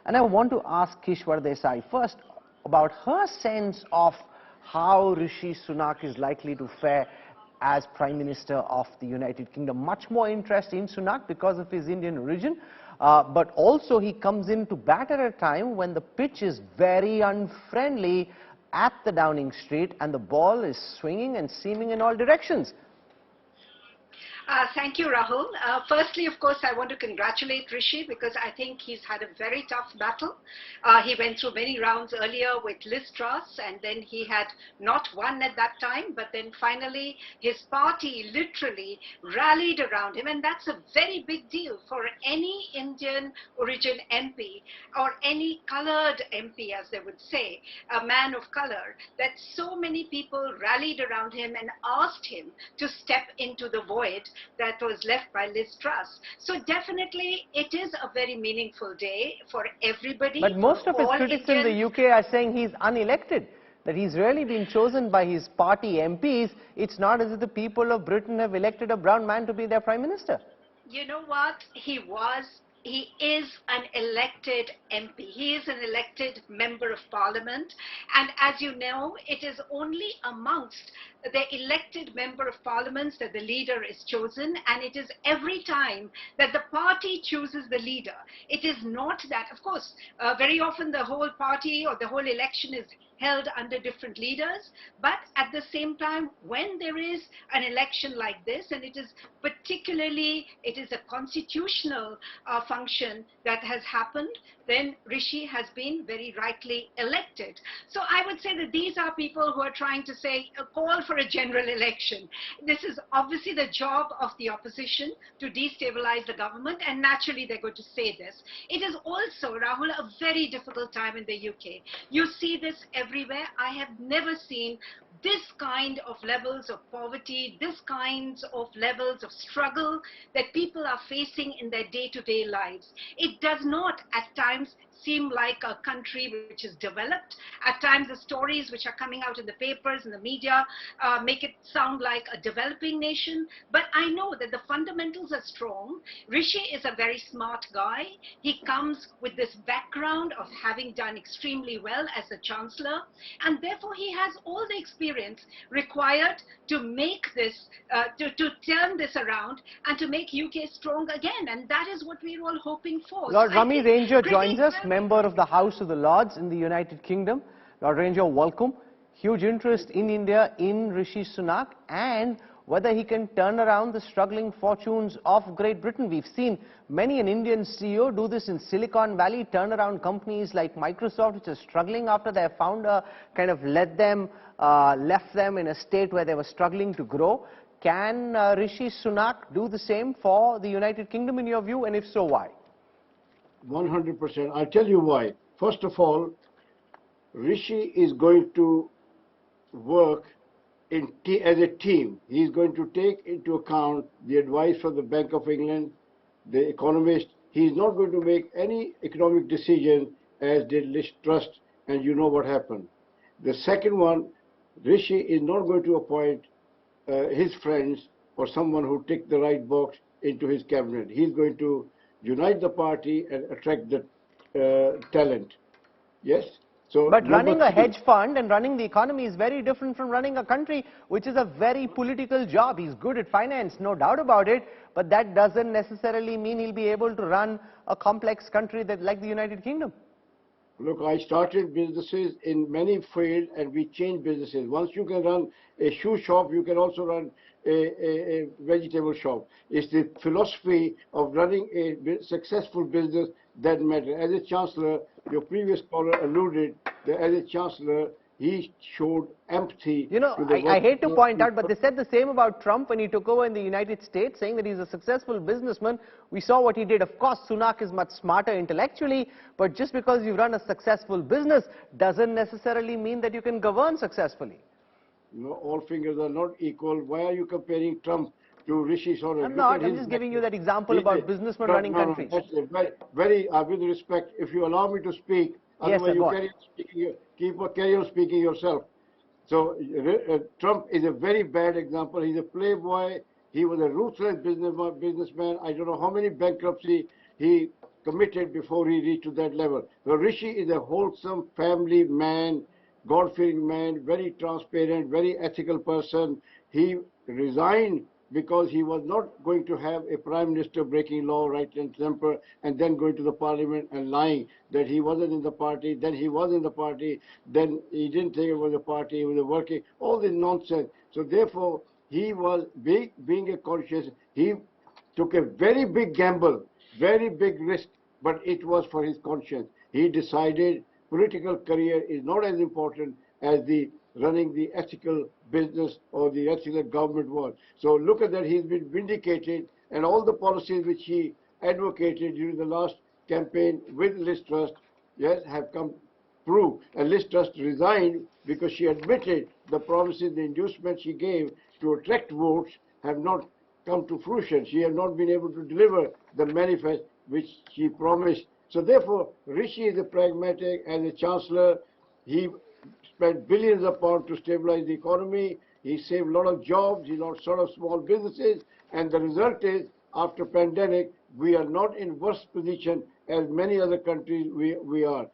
And I want to ask Kishwar Desai first about her sense of how Rishi Sunak is likely to fare as Prime Minister of the United Kingdom. Much more interest in Sunak because of his Indian origin, but also he comes in to bat at a time when the pitch is very unfriendly at the Downing Street and the ball is swinging and seaming in all directions. Thank you, Rahul. Firstly, of course, I want to congratulate Rishi because I think he's had a very tough battle. He went through many rounds earlier with Liz Truss, and then he had not won at that time, but then finally his party literally rallied around him, and that's a very big deal for any Indian origin MP or any coloured MP, as they would say, a man of colour, that so many people rallied around him and asked him to step into the void that was left by Liz Truss. So definitely it is a very meaningful day for everybody. But most of his critics in the UK are saying he's unelected, that he's really been chosen by his party MPs. It's not as if the people of Britain have elected a brown man to be their Prime Minister. You know what? He is an elected MP. He is an elected member of parliament. And as you know, it is only amongst the elected member of parliaments that the leader is chosen. And it is every time that the party chooses the leader. It is not that, of course, very often the whole party or the whole election is held under different leaders, but at the same time, when there is an election like this, and it is a constitutional function that has happened, then Rishi has been very rightly elected. So I would say that these are people who are trying to say, call for a general election. This is obviously the job of the opposition to destabilize the government, and naturally they're going to say this. It is also, Rahul, a very difficult time in the UK. You see this everywhere. I have never seen this kind of levels of poverty, this kinds of levels of struggle that people are facing in their day-to-day lives. It does not at times seem like a country which is developed. At times the stories which are coming out in the papers and the media make it sound like a developing nation. But I know that the fundamentals are strong. Rishi is a very smart guy. He comes with this background of having done extremely well as a chancellor, and therefore he has all the experience required to make this, to turn this around and to make UK strong again. And that is what we're all hoping for. Lord Rami Ranger joins us, member of the House of the Lords in the United Kingdom. Lord Ranger, welcome. Huge interest in India, in Rishi Sunak, and whether he can turn around the struggling fortunes of Great Britain. We've seen many an Indian CEO do this in Silicon Valley, turn around companies like Microsoft, which are struggling after their founder kind of left them in a state where they were struggling to grow. Can Rishi Sunak do the same for the United Kingdom in your view, and if so, why? 100%. I'll tell you why. First of all, Rishi is going to work as a team. He's going to take into account the advice from the Bank of England, the economist. He's not going to make any economic decision as did Liz Truss, and you know what happened. The second one, Rishi is not going to appoint his friends or someone who ticked the right box into his cabinet. He's going to unite the party and attract the talent. Yes? So, but running a hedge fund and running the economy is very different from running a country, which is a very political job. He's good at finance, no doubt about it, but that doesn't necessarily mean he'll be able to run a complex country like the United Kingdom. Look, I started businesses in many fields and we changed businesses. Once you can run a shoe shop, you can also run a vegetable shop. It's the philosophy of running a successful business that matters. As a chancellor, your previous caller alluded that as a chancellor, he showed empathy. You know, I hate to point out, but they said the same about Trump when he took over in the United States, saying that he's a successful businessman. We saw what he did. Of course, Sunak is much smarter intellectually, but just because you run a successful business doesn't necessarily mean that you can govern successfully. No, all fingers are not equal. Why are you comparing Trump to Rishi Sunak? I'm not. I'm just giving you that example about businessmen running countries. Very, with respect, if you allow me to speak, otherwise you carry on speaking yourself. So Trump is a very bad example. He's a playboy. He was a ruthless businessman. I don't know how many bankruptcy he committed before he reached to that level. So Rishi is a wholesome family man, God-fearing man, very transparent, very ethical person. He resigned because he was not going to have a prime minister breaking law, right and temper, and then going to the parliament and lying that he wasn't in the party, then he was in the party, then he didn't think it was a party, he was working, all this nonsense. So therefore, he was being a conscious, he took a very big gamble, very big risk, but it was for his conscience. He decided political career is not as important as the running the ethical business or the ethical government was. So look at that, he's been vindicated, and all the policies which he advocated during the last campaign with Liz Truss, yes, have come true. And Liz Truss resigned because she admitted the promises, the inducements she gave to attract votes have not come to fruition. She has not been able to deliver the manifest which she promised. So therefore, Rishi is a pragmatic. As a chancellor, he spent billions of pounds to stabilize the economy. He saved a lot of jobs, he lost sort of small businesses, and the result is, after pandemic, we are not in worse position as many other countries we are.